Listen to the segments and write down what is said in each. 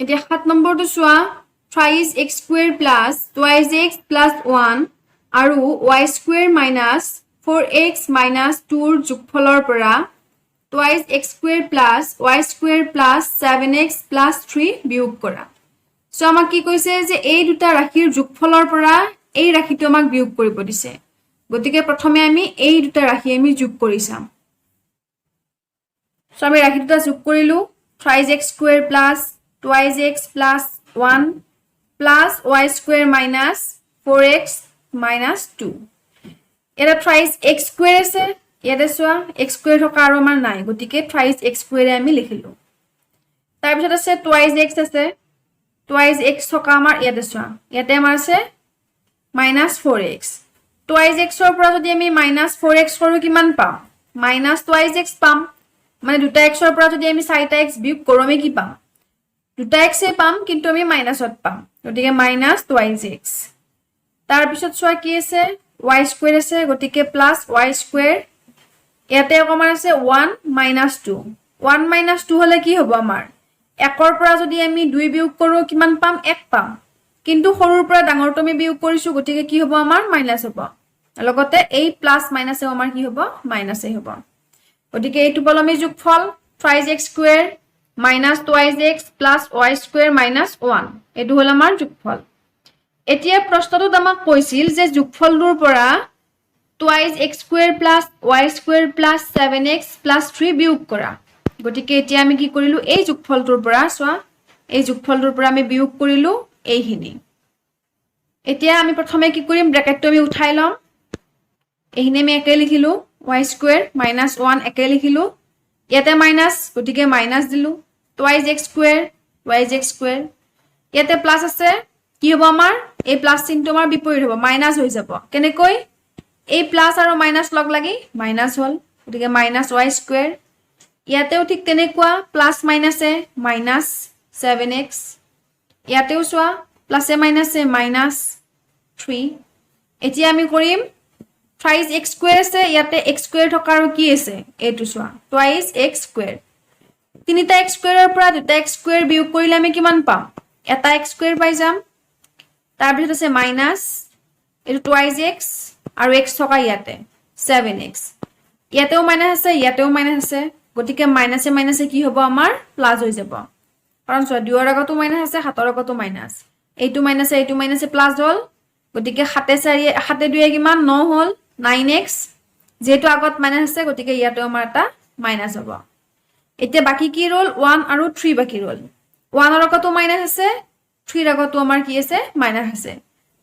এতিয়া 7 নম্বৰটো চোৱা thrice x square plus twice x plus 1 আৰু y square minus 4x minus 2 ৰ যোগফলৰ পৰা twice x square plus y square plus 7x plus 3 বিয়োগ কৰা সো আমাক কি কৈছে যে এই দুটা ৰাশিৰ যোগফলৰ পৰা এই ৰাশিটো আমাক বিয়োগ কৰিব দিছে গতিকে প্ৰথমে আমি এই দুটা ৰাশি আমি যোগ কৰি চাম সো আমি ৰাশি দুটা যোগ কৰিলো thrice x square plus twice x plus 1 plus y square minus 4x minus 2 এটা thrice x square আছে ইয়াতে সোয়া x square থকা আৰু আমাৰ নাই গতিকে thrice x square আমি লিখিলো তাৰ পিছত আছে twice x আছে twice x থকা আমাৰ ইয়াতে সোয়া ইয়াতে আমাৰ আছে minus 4x twice x ৰ পৰা যদি আমি minus 4x কৰো কিমান পাম minus twice x পাম মানে দুটা x ৰ পৰা যদি আমি 4টা x বিয়োগ কৰো আমি কি পাম দুটা x এ পাম কিন্তু আমি মাইনাসত পাম গতিকে minus twice x তাৰ পিছত সোয়া কি আছে y square আছে গতিকে plus y square ইয়াতে কমন আছে 1 minus 2 1 minus 2 হলে কি হ'ব আমাৰ একৰ পৰা যদি আমি 2 বিয়োগ কৰো কিমান পাম 1 পাম কিন্তু সৰুৰ পৰা ডাঙৰটো আমি বিয়োগ কৰিছো গতিকে কি হ'ব আমাৰ মাইনাস হ'ব লগতে এই প্লাস মাইনাসে আমাৰ কি হ'ব মাইনাসে হ'ব গতিকে এইটো বল আমি যোগফল thrice x square minus twice x plus y square minus 1 এটো হল আমাৰ যোগফল এতিয়া প্ৰশ্নটোত আমাক কৈছিল যে যোগফলটোৰ পৰা twice x square plus y square plus 7x plus 3 বিয়োগ কৰা গতিকে এতিয়া আমি কি কৰিলো এই যোগফলটোৰ পৰা সোয়া এই যোগফলটোৰ পৰা আমি বিয়োগ কৰিলো এইখিনি এতিয়া আমি প্ৰথমে কি কৰিম ব্ৰ্যাকেটটো আমি উঠাই লম এইখিনি আমি একে লিখিলো y square minus 1 একে লিখিলো ইয়াতে মাইনাস গতিকে মাইনাস দিলু twice x square ইয়াতে প্লাস আছে কি হ'ব আমাৰ এই প্লাস চিহ্নটো আমাৰ বিপৰীত হ'ব মাইনাস হৈ যাব কেনেকৈ এই প্লাস আৰু মাইনাস লগ লাগি মাইনাস হল গতিকে minus y square ইয়াতেও ঠিক তেনেকুৱা প্লাস মাইনাসে minus 7x ইয়াতেও সোয়া প্লাসে মাইনাসে minus 3 এতিয়া আমি কৰিম thrice x square আছে ইয়াতে x square থকা আৰু কি আছে এটো সোয়া twice x square তিনিটা x square ৰ পৰা দুটা x square বিয়োগ কৰিলে আমি কিমান পাম এটা x square পাই যাম তাৰ পিছত আছে মাইনাস এটো twice x আৰু x থকা ইয়াতে 7x ইয়াতেও মাইনাস আছে গতিকে মাইনাসে মাইনাসে কি হ'ব আমাৰ প্লাস হৈ যাব কাৰণ সোয়া দুৰ আগতো মাইনাস আছে হাতৰ আগতো মাইনাস এইটো মাইনাসে প্লাস হল গতিকে 7 2 কিমান 9 হল 9x যেটো আগত মাইনাস আছে গতিকে ইয়াতে আমাৰ এটা মাইনাস হ'ব এতিয়া বাকি কি ৰল 1 আৰু 3 বাকি ৰল 1 ৰ আগতো মাইনাস আছে 3 ৰ আগতো আমাৰ কি আছে মাইনাস আছে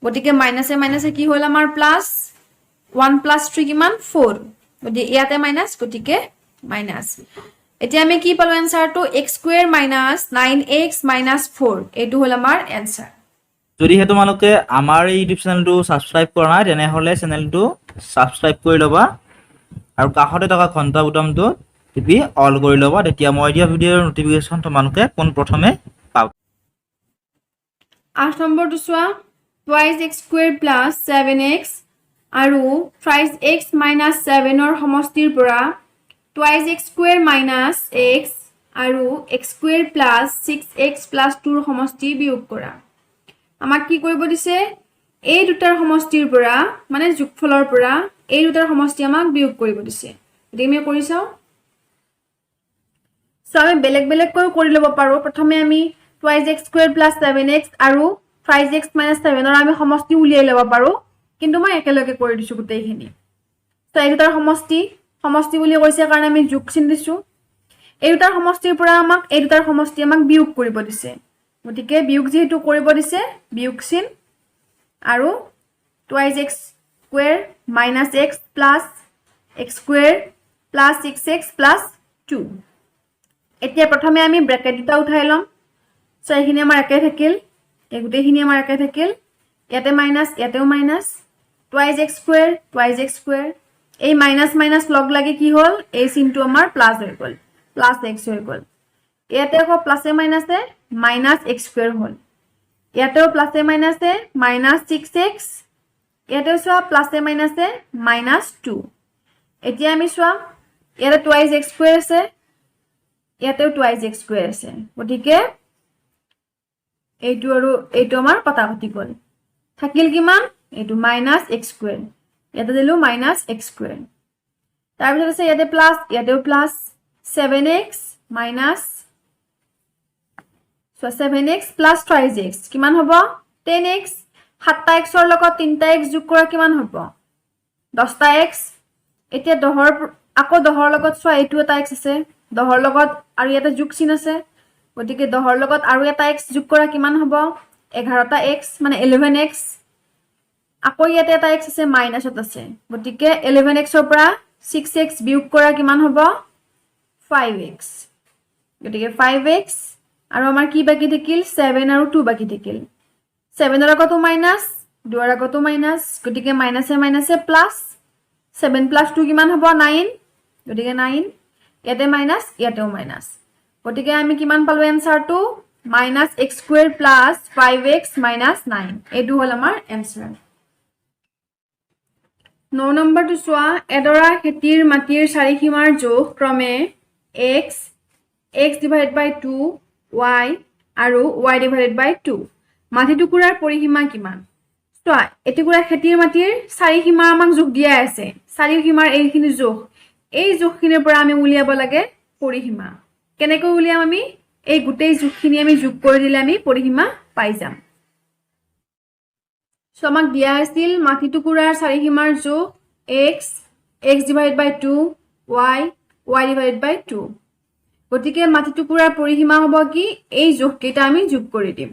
গতিকে মাইনাসে মাইনাসে কি হল আমাৰ প্লাস 1 plus 3 কিমান 4 গতিকে ইয়াতে মাইনাস গতিকে মাইনাস এতিয়া আমি কি পালো এনসারটো x square minus 9x minus 4 এটো হল আমাৰ এনসাৰ যদি হে তোমালোকে আমাৰ এই ইউটিউব চেনেলটো সাবস্ক্ৰাইব কৰা নাই তেনে হলে চেনেলটো সাবস্ক্ৰাইব কৰি লবা আৰু কাষতে থকা ঘণ্টা বুটামটো টিপি অল কৰি লবা তেতিয়া মই দিয়া ভিডিওৰ নটিফিকেশন তোমালোকে কোন প্ৰথমে পাব 8 নম্বৰটো চোৱা twice x square plus 7x আৰু thrice x minus 7 ৰ সমষ্টিৰ পৰা twice x square minus x আৰু x square plus 6x plus 2 ৰ সমষ্টি বিয়োগ কৰা আমাক কি কৰিব দিছে এই দুটাৰ সমষ্টিৰ পৰা মানে যোগফলৰ পৰা এই দুটাৰ সমষ্টি আমাক বিয়োগ কৰিব দিছে এটি আমি কৰি চাও সো আমি বেলেগ বেলেগ কৰি লব পাৰো প্ৰথমে আমি twice x square plus 7x আৰু thrice x minus 7 ৰ আমি সমষ্টি উলিয়াই লব পাৰো কিন্তু মই একেলগে কৰি দিছো গোটেইখিনি তো এই দুটাৰ সমষ্টি বুলি কৈছে কাৰণ আমি যোগ চিন দিছো এই দুটাৰ সমষ্টিৰ পৰা আমাক এই দুটাৰ সমষ্টি আমাক বিয়োগ কৰিব দিছে গতিকে বিয়োগ যেহেতু কৰিব দিছে বিয়োগ চিন আৰু twice x square minus x plus x square plus 6x plus 2 এতিয়া প্ৰথমে আমি ব্ৰ্যাকেট দুটা উঠাই লম সো এইখিনি আমাৰ একে থাকিল এই গোটেইখিনি আমাৰ একে থাকিল ইয়াতে মাইনাস ইয়াতেও মাইনাস twice x square এই মাইনাস মাইনাস লগ লাগি কি হল এই চিনটো আমাৰ প্লাস হৈ গল প্লাস x হৈ গল ইয়াতে আকৌ প্লাসে মাইনাসে minus x square হল ইয়াতেও প্লাসে মাইনাসে minus 6x ইয়াতেও সোয়া প্লাসে মাইনাসে minus 2 এতিয়া আমি সোয়া ইয়াতে twice x square আছে ইয়াতেও twice x square আছে গতিকে এইটো আৰু এইটো আমাৰ কটাকটি গ'ল থাকিল কিমান এইটো মাইনাছ এক্স স্কুৱেৰ ইয়াতে দিলোঁ মাইনাছ এক্স স্কুৱেৰ তাৰপিছত আছে ইয়াতে প্লাছ ইয়াতেও plus 7x minus 7x plus 5x কিমান হ'ব 10x 7টা x ৰ লগত 3টা x যোগ কৰা কিমান হ'ব 10টা x এতিয়া 10ৰ আকৌ 10ৰ লগত চোৱা এইটো এটা x আছে 10ৰ লগত আৰু ইয়াতে যোগ চিন আছে গতিকে 10ৰ লগত আৰু এটা x যোগ কৰা কিমান হ'ব 11টা x মানে 11x আকৌ ইয়াতে এটা x আছে মাইনাছত আছে গতিকে 11x ৰ পৰা 6x বিয়োগ কৰা কিমান হ'ব 5x গতিকে 5x আৰু আমাৰ কি বাকি থাকিল 7 আৰু 2 বাকি থাকিল 7 ৰ আগতো মাইনাছ 2 ৰ আগতো মাইনাছ গতিকে মাইনাছে মাইনাছে প্লাছ 7 প্লাছ 2 কিমান হ'ব 9 গতিকে 9 ইয়াতে মাইনাছ ইয়াতেও মাইনাছ গতিকে আমি কিমান পালো এনসাৰটো minus x square plus 5x minus 9 এইটো হ'ল আমাৰ এনসাৰ 9 নম্বৰটো চোৱা এডৰা খেতিৰ মাটিৰ চাৰিসীমাৰ জোখ ক্ৰমে x x divided by 2 y আৰু y divided by 2 মাটি টুকুৰাৰ পৰিসীমা কিমান চোৱা এটুকুৰা খেতিৰ মাটিৰ চাৰিসীমা আমাক জোখ দিয়া আছে চাৰিসীমাৰ এইখিনি জোখ এই জোখখিনিৰ পৰা আমি উলিয়াব লাগে পৰিসীমা কেনেকৈ উলিয়াম আমি এই গোটেই জোখখিনি আমি যোগ কৰি দিলে আমি পৰিসীমা পাই যাম সো আমাক দিয়া আছিল মাটি টুকুৰাৰ চাৰিসীমাৰ জোখ x x divided by 2 y y divided by 2 গতিকে মাটি টুকুৰাৰ পৰিসীমা হ'ব কি এই জোখ কেইটা আমি যোগ কৰি দিম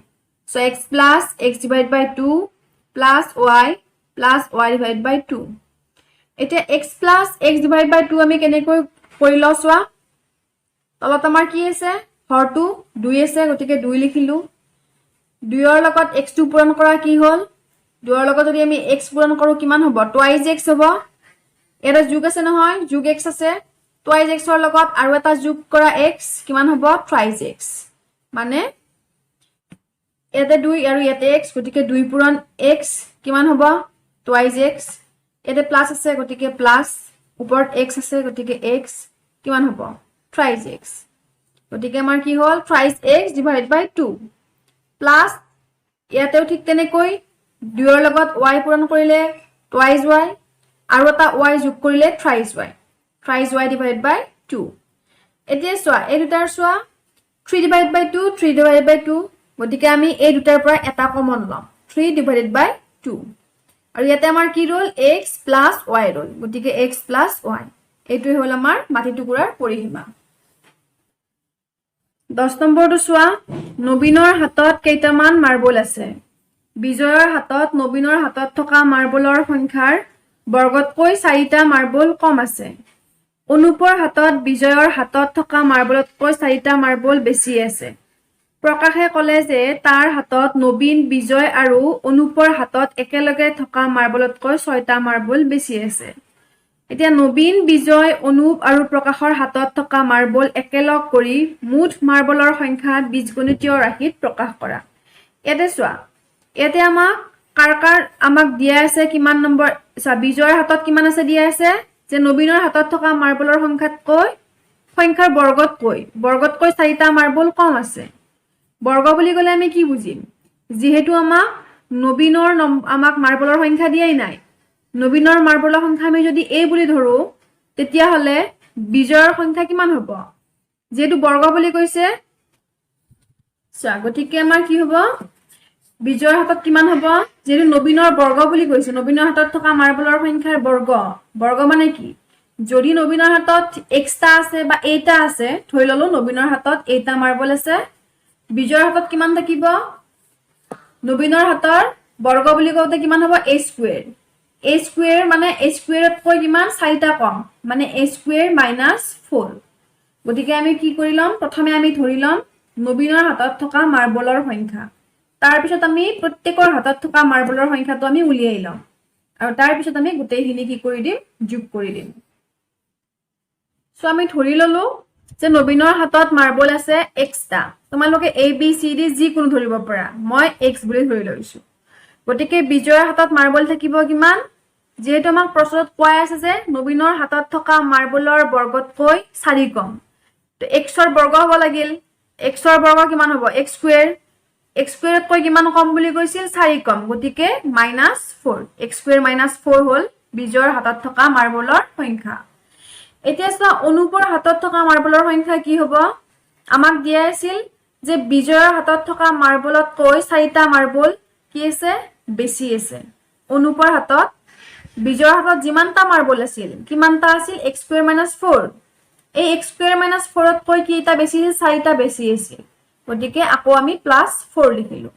so x plus x divided by 2 plus y divided by 2 এতিয়া x plus x divided by 2 আমি কেনেকৈ কৰি লওঁ চোৱা তলত আমাৰ কি আছে হৰটো 2 আছে গতিকে 2 লিখিলো 2 ৰ লগত x টো পূৰণ কৰা কি হ'ল 2 ৰ লগত যদি আমি x পূৰণ কৰো কিমান হ'ব টুৱাইজ x হ'ব এটা যোগ আছে নহয় যোগ x আছে টুৱাইজ x ৰ লগত আৰু এটা যোগ কৰা x কিমান হ'ব থ্ৰাইজ x মানে ইয়াতে 2 আৰু ইয়াতে x গতিকে 2 পূৰণ x কিমান হ'ব টুৱাইজ x ইয়াতে প্লাস আছে গতিকে প্লাস ওপৰত x আছে গতিকে x কিমান হ'ব থ্ৰাইজ x গতিকে আমাৰ কি হ'ল থ্ৰাইজ x ডিভাইড বাই 2 প্লাস ইয়াতেও ঠিক তেনেকৈ 2 ৰ লগত y পূৰণ কৰিলে টুৱাইজ y আৰু এটা y যোগ কৰিলে থ্ৰাইজ y ডিভাইড বাই 2 এতিয়া চোৱা এই দুটাৰ চোৱা 3 ডিভাইড বাই 2 3 ডিভাইড বাই 2 গতিকে আমি এই দুটাৰ পৰা এটা কমন লম 3 ডিভাইডেড বাই 2 আৰু ইয়াতে আমাৰ কি ৰল x প্লাস y ৰল গতিকে x প্লাস y এইটোই হল আমাৰ মাটি টুকুৰাৰ পৰিসীমা 10 নম্বৰটো চোৱা নবীনৰ হাতত কেইটামান মাৰ্বল আছে বিজয়ৰ হাতত নবীনৰ হাতত থকা মাৰ্বলৰ সংখ্যাৰ বৰ্গতকৈ 4টা মাৰ্বল কম আছে অনুপৰ হাতত বিজয়ৰ হাতত থকা মাৰ্বলতকৈ 4টা মাৰ্বল বেছি আছে প্ৰকাশে ক'লে যে তাৰ হাতত নবীন বিজয় আৰু অনুপৰ হাতত একেলগে থকা মাৰ্বলতকৈ 6টা মাৰ্বল বেছি আছে এতিয়া নবীন বিজয় অনুপ আৰু প্ৰকাশৰ হাতত থকা মাৰ্বল একেলগ কৰি মুঠ মাৰ্বলৰ সংখ্যা বীজগণিতীয় ৰাশিত প্ৰকাশ কৰা ইয়াতে চোৱা ইয়াতে আমাক দিয়া আছে কিমান নম্বৰ বিজয়ৰ হাতত কিমান আছে দিয়া আছে যে নবীনৰ হাতত থকা মাৰ্বলৰ সংখ্যাৰ বৰ্গতকৈ 4টা মাৰ্বল কম আছে বৰ্গ বুলি গলে আমি কি বুজিম যেহেতু নবীনৰ আমাক মাৰ্বলৰ সংখ্যা দিয়াই নাই নবীনৰ মাৰ্বলৰ সংখ্যা আমি যদি a বুলি ধৰো তেতিয়া হলে বিজয়ৰ সংখ্যা কিমান হ'ব যেহেতু বৰ্গ বুলি কৈছে গতিকে আমাৰ কি হ'ব বিজয়ৰ হাতত কিমান হ'ব যেহেতু নবীনৰ বৰ্গ বুলি কৈছে নবীনৰ হাতত থকা মাৰ্বলৰ সংখ্যাৰ বৰ্গ মানে কি যদি নবীনৰ হাতত xটা আছে বা aটা আছে ধৰি ললো নবীনৰ হাতত aটা মাৰ্বল আছে বিজয়ৰ হাতত কিমান থাকিব নবীনৰ হাতৰ বৰ্গ বুলি কওঁতে কিমান হ'ব a স্কুৱেৰ মানে a স্কুৱেৰতকৈ কিমান 4টা কম মানে a স্কুৱেৰ মাইনাছ 4 গতিকে আমি কি কৰি লম প্ৰথমে আমি ধৰি লম নবীনৰ হাতত থকা মাৰ্বলৰ সংখ্যা তাৰ পিছত আমি প্ৰত্যেকৰ হাতত থকা মাৰ্বলৰ সংখ্যাটো আমি উলিয়াই লম আৰু তাৰ পিছত আমি গোটেইখিনি কি কৰি দিম যোগ কৰি দিম সো আমি ধৰি ললো যে নবীনৰ হাতত মাৰ্বল আছে xটা তোমালোকে a b c d যি কোনো ধৰিব পৰা মই x বুলি ধৰি লৈছো গতিকে বিজয়ৰ হাতত মাৰ্বল থাকিব কিমান যেহেতু আমাক প্ৰশ্নত কোৱা আছে যে নবীনৰ হাতত থকা মাৰ্বলৰ বৰ্গতকৈ 4 কম তো x ৰ বৰ্গ হ'ব লাগিল x ৰ বৰ্গ কিমান হ'ব x স্কুৱেৰ x স্কয়াৰত কৈ কিমান কম বুলি কৈছিল 4 কম গতিকে -4 x স্কয়াৰ -4 হল বিজয়ৰ হাতত থকা মাৰ্বলৰ সংখ্যা এতিয়া চোৱা অনুপৰ হাতত থকা মাৰ্বলৰ সংখ্যা কি হ'ব আমাক দিয়া আছিল যে বিজয়ৰ হাতত থকা মাৰ্বলত কৈ 4টা মাৰ্বল কি আছে বেছি আছে অনুপৰ হাতত বিজয়ৰ হাতত যিমানটা মাৰ্বল আছিল কিমানটা আছিল x স্কয়াৰ -4 এই x স্কয়াৰ -4 ত কৈ কিটা বেছি আছিল 4টা বেছি আছিল গতিকে আকৌ আমি +4 লিখিলো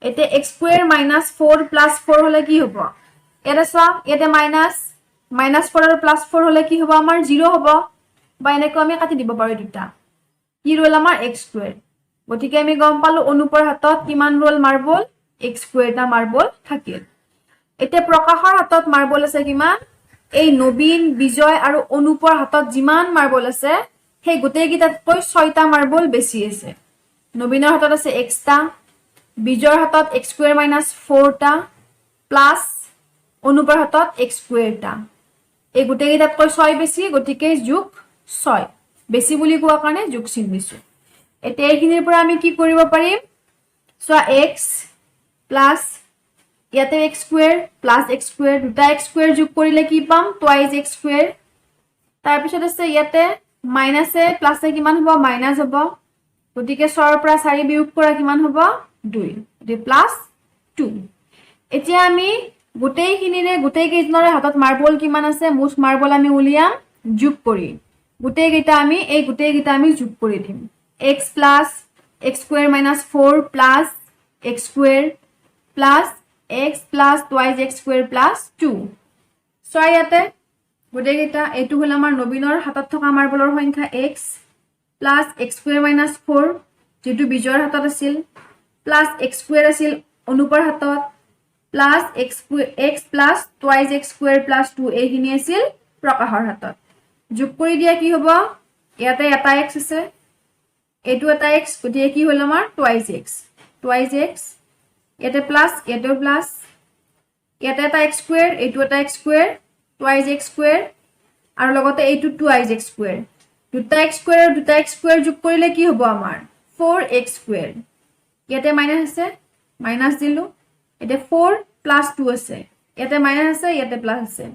এতে x স্কয়াৰ -4 +4 হলে কি হ'ব এটা চোৱা এতে -4 আৰু +4 হলে কি হ'ব আমাৰ 0 হ'ব বা এনেকৈ আমি কাটি দিব পাৰো দুটা কি ৰল আমাৰ x স্কয়াৰ গতিকে আমি গম পালো অনুপৰ হাতত কিমান ৰল মাৰ্বল x স্কয়াৰটা মাৰ্বল থাকিল এতে প্ৰকাশৰ হাতত মাৰ্বল আছে কিমান এই নবীন বিজয় আৰু অনুপৰ হাতত যিমান মাৰ্বল আছে সেই গোটেই কিটাতকৈ 6টা মাৰ্বল বেছি আছে নবীনৰ হাতত আছে x টা বিজয়ৰ হাতত x স্কয়াৰ -4 টা প্লাস অনুপৰ হাতত x স্কয়াৰটা এই গোটেই কিটাতকৈ 6 বেছি গতিকে যোগ 6 বেছি বুলি কোৱা কাৰণে যোগ চিন দিছো এতিয়া এইখিনিৰ পৰা আমি কি কৰিব পাৰিম সো x প্লাস ইয়াতে x square plus x square দুটা x স্কয়াৰ যোগ কৰিলে কি পাম টুৱাইজ x স্কয়াৰ তাৰ পিছত আছে ইয়াতে মাইনাসে প্লাসে কিমান হ'ব মাইনাস হ'ব গতিকে 6 ৰ পৰা 4 বিয়োগ কৰা কিমান হ'ব 2 দি প্লাস 2 এতিয়া আমি গোটেইখিনিৰে গোটেই কেইজনৰে হাতত মাৰ্বল কিমান আছে মুঠ মাৰ্বল আমি উলিয়াম যোগ কৰি গোটেই কেইটা আমি যোগ কৰি দিম x plus x square minus 4 plus x square plus x plus twice x square plus 2 so ইয়াতে গোটেই কেইটা এটো হল আমাৰ নবীনৰ হাতত থকা মাৰ্বলৰ সংখ্যা x plus x square minus 4 যেটো বিজয়ৰ হাতত আছিল plus x square আছিল অনুপৰ হাতত plus x plus twice x square plus 2 এইখিনি আছিল প্ৰকাশৰ হাতত যোগ কৰি দিয়া কি হ'ব ইয়াতে এটা x আছে এটো এটা x গতিকে কি হল আমাৰ twice x ইয়াতে প্লাস ইয়াতে প্লাস ইয়াতে এটা x স্কয়াৰ এটো এটা x square twice x square আৰু লগতে এইটো twice x স্কয়াৰ দুটা x স্কয়াৰ আৰু দুটা x স্কয়াৰ যোগ কৰিলে কি হ'ব আমাৰ 4x স্কয়াৰ ইয়াতে মাইনাস আছে মাইনাস দিলো এতে 4 plus 2 আছে ইয়াতে মাইনাস আছে ইয়াতে প্লাস আছে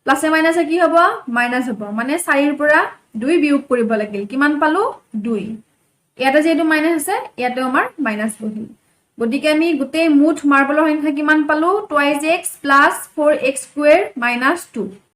প্লাসে মাইনাসে কি হ'ব মাইনাস হ'ব মানে 4 ৰ পৰা 2 বিয়োগ কৰিব লাগিল কিমান পালো 2 ইয়াতে যেটো মাইনাস আছে ইয়াতে আমাৰ মাইনাস বহিল গতিকে আমি গোটেই মুঠ মাৰ্বলৰ সংখ্যা কিমান পালো twice x plus 4x square minus 2